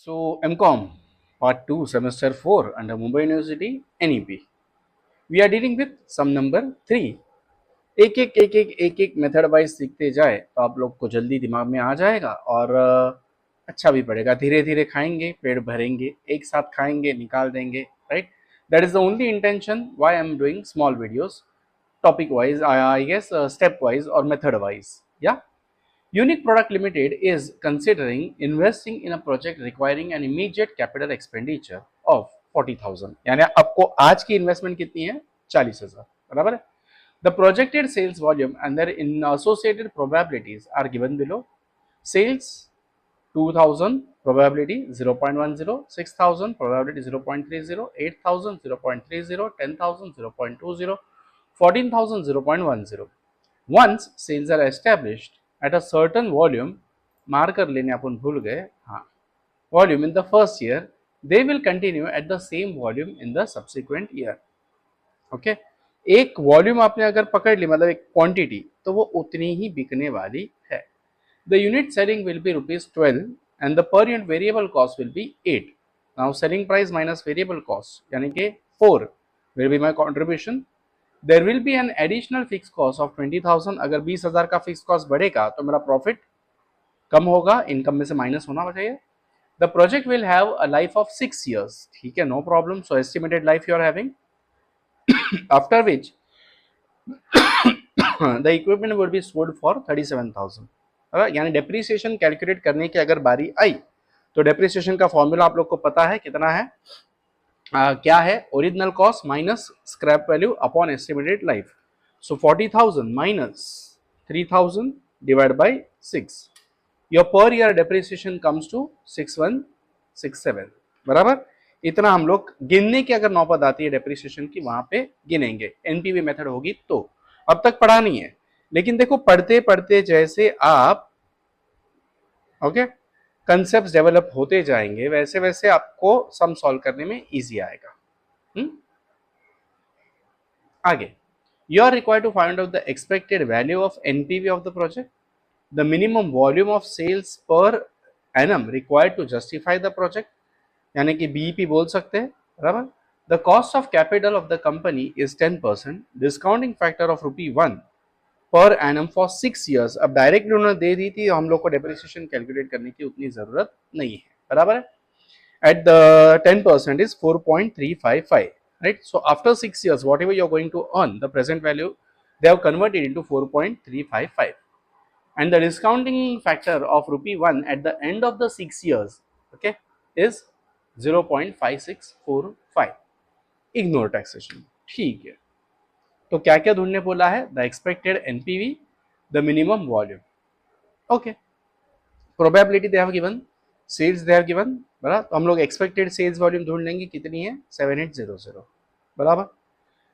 So MCOM Part 2 Semester 4 under Mumbai University NEP. We are dealing with sum number 3. एक एक method wise सीखते जाए तो आप लोग को जल्दी दिमाग में आ जाएगा और अच्छा भी पड़ेगा. धीरे धीरे खाएंगे, पेट भरेंगे, एक साथ खाएंगे, निकाल देंगे, right. That is the only intention why I am doing small videos, topic wise, I guess step wise और मेथड वाइज. या Unique Product Limited is considering investing in a project requiring an immediate capital expenditure of 40,000. यानी आपको आज की investment कितनी है? 40,000. बराबर है. The projected sales volume and their associated probabilities are given below. Sales 2,000 probability 0.10, 6,000 probability 0.30, 8,000 0.30, 10,000 0.20, 14,000 0.10. Once sales are established at a certain volume, marker लेने अपन भूल गए, हाँ, volume in the first year, they will continue at the same volume in the subsequent year. Okay, एक volume आपने अगर पकड़ ली, मतलब एक क्वांटिटी, तो वो उतनी ही बिकने वाली है. The unit selling will be ₹12 and the per unit variable cost will be 8. Now selling price minus variable cost यानी कि 4 will be my contribution. There will be an additional fixed cost of 20,000. अगर 20,000 का fix cost बढ़ेगा तो मेरा profit कम होगा, income में से माइनस होना चाहिए. The project will have a life of 6 years. ठीक है, no problem. So estimated life you are having. After which the equipment would be sold for 37,000. यानी डेप्रिसिएशन कैलकुलेट करने की अगर बारी आई तो डेप्रिसिएशन का फॉर्मूला आप लोग को पता है कितना है, क्या है? Original cost minus scrap value upon estimated life. So 40,000 minus 3,000 divide by 6. Your per year depreciation comes to 6167. बराबर. इतना हम लोग गिनने की अगर नौबत आती है डेप्रिसिएशन की, वहां पे गिनेंगे. एनपीवी मेथड होगी तो. अब तक पढ़ा नहीं है, लेकिन देखो पढ़ते पढ़ते जैसे आप ओके कंसेप्ट डेवलप होते जाएंगे वैसे वैसे आपको सम सॉल्व करने में इजी आएगा. आगे, you are required to find out the expected value of NPV of the project, the minimum volume of sales per annum required to justify the project, यानी कि BEP बोल सकते हैं. बराबर. The cost of capital of the company is 10%, discounting factor of ₹1 per annum for 6 years. अब directly उन्होंने दे दी थी, हम लोग को डेप्रिसिएशन कैलकुलेट करने की उतनी जरूरत नहीं है. बराबर है. At the 10% is 4.355, right. So after 6 years whatever you are going to earn, the present value they have converted into 4.355 and the discounting factor of ₹1 at the end of the 6 years, okay, is 0.5645. Ignore taxation. ठीक है. तो क्या क्या ढूंढने बोला है? The expected NPV, the minimum volume. Okay, probability they have given, sales they have given. बराबर. तो हम लोग एक्सपेक्टेड सेल्स वॉल्यूम ढूंढ लेंगे, कितनी है? 7800. बराबर.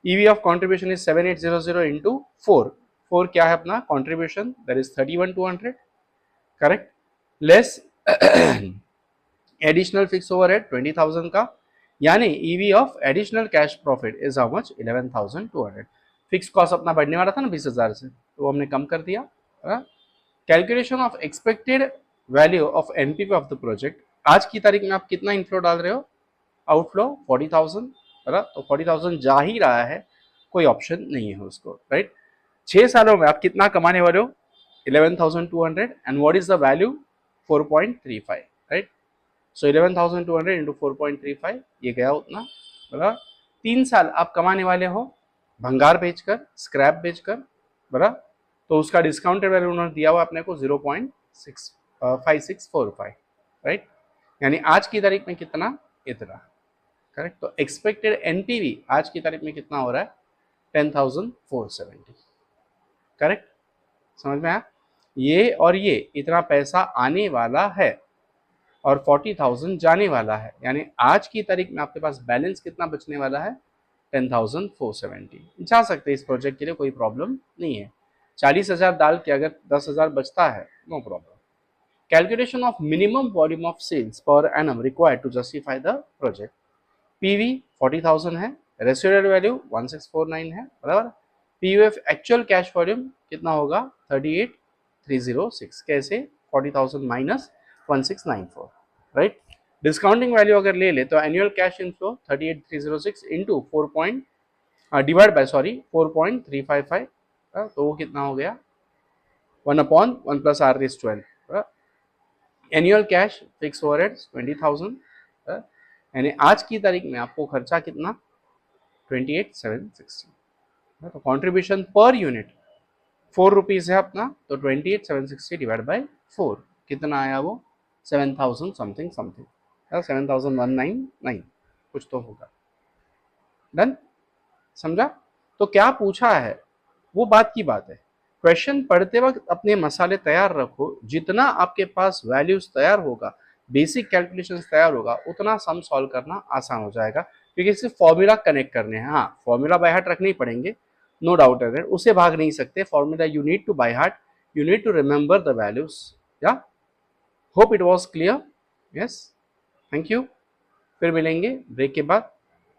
EV of contribution is 7800 into 4. 4 क्या है अपना contribution? That is 31,200. Correct. Less additional fix overhead 20,000 का, यानी EV of additional cash profit is how much? 11,200. Fix cost अपना बढ़ने वाला था ना 20,000 से, तो हमने कम कर दिया. Calculation of expected value of NPV of the project. आज की तारीख में आप कितना इनफ्लो डाल रहे हो? आउटफ्लो 40,000. तो 40,000 जा ही रहा है, कोई ऑप्शन नहीं है उसको, राइट. 6 सालों में आप कितना कमाने वाले हो? 11,200. And what is the value? 4.35, right. So 11,200 into 4.35, ये गया उतना. बराबर. 3 साल आप कमाने वाले हो भंगार बेचकर, स्क्रैप बेचकर. बराबर. तो उसका डिस्काउंटेड वैल्यू उन्होंने दिया हुआ अपने को 0.5645, राइट. यानी आज की तारीख में कितना? इतना. करेक्ट. तो एक्सपेक्टेड एनपीवी आज की तारीख में कितना हो रहा है? 10,470. करेक्ट. समझ में आया? ये और ये इतना पैसा आने वाला है और 40,000 जाने वाला है, यानी आज की तारीख में आपके पास बैलेंस कितना बचने वाला है? 10,470. जा सकते हैं इस प्रोजेक्ट के लिए, कोई प्रॉब्लम नहीं है. 40,000 डाल के अगर 10,000 बचता है, no problem. Calculation of minimum volume of sales per annum required to justify the project. PV 40,000 है, रेसिडुअल वैल्यू 1649 है. बराबर. पीयूएफ एक्चुअल कैश वॉल्यूम कितना होगा? 38,306. कैसे? 40,000 माइनस 1694, राइट. डिस्काउंटिंग वैल्यू अगर ले ले तो annual cash inflow 38,306 into 4 divide by 4.355, तो वो कितना हो गया 1/1 plus R raise 12। Annual cash fix overhead 20,000, यानी आज की तारीख में आपको खर्चा कितना 28,760। तो कंट्रीब्यूशन पर यूनिट 4 रुपीज है अपना, तो 28,760 डिवाइड बाय 4 कितना आया वो 7,000 समथिंग समथिंग, 7,199 कुछ तो होगा। डन, समझा? तो क्या पूछा है वो बात की बात है। क्वेश्चन पढ़ते वक्त अपने मसाले तैयार रखो, जितना आपके पास वैल्यूज तैयार होगा, बेसिक कैलकुलेशंस तैयार होगा, उतना सम सॉल्व करना आसान हो जाएगा, क्योंकि सिर्फ फॉर्मूला कनेक्ट करने हैं। हाँ, फॉर्मूला बाय हार्ट रखने ही पड़ेंगे, नो डाउट है, उसे भाग नहीं सकते। Formula you need to by heart, you need to remember the values. या hope it was clear. Yes, thank you. फिर मिलेंगे ब्रेक के बाद।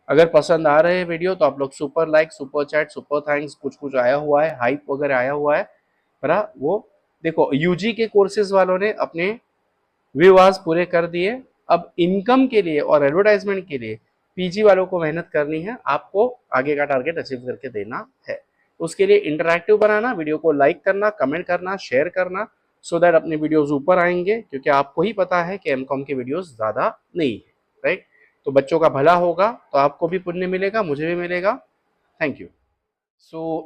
अगर पसंद आ रहे हैं वीडियो तो आप लोग super like, super chat, super thanks, कुछ कुछ आया हुआ है, हाइप वगैरह आया हुआ है, पर वो देखो यूजी के कोर्सेज वालों ने अपने व्यूअर्स पूरे कर दिए। अब इनकम के लिए और एडवर्टाइजमेंट के लिए पीजी वालों को मेहनत करनी है, आपको आगे का टारगेट अचीव करके देना है। उसके लिए इंटरैक्टिव बनाना, वीडियो को लाइक करना, कमेंट करना, शेयर करना, सो दैट अपने वीडियोज ऊपर आएंगे, क्योंकि आपको ही पता है कि एमकॉम के वीडियोज ज्यादा नहीं है, राइट? तो बच्चों का भला होगा तो आपको भी पुण्य मिलेगा, मुझे भी मिलेगा। Thank you. सो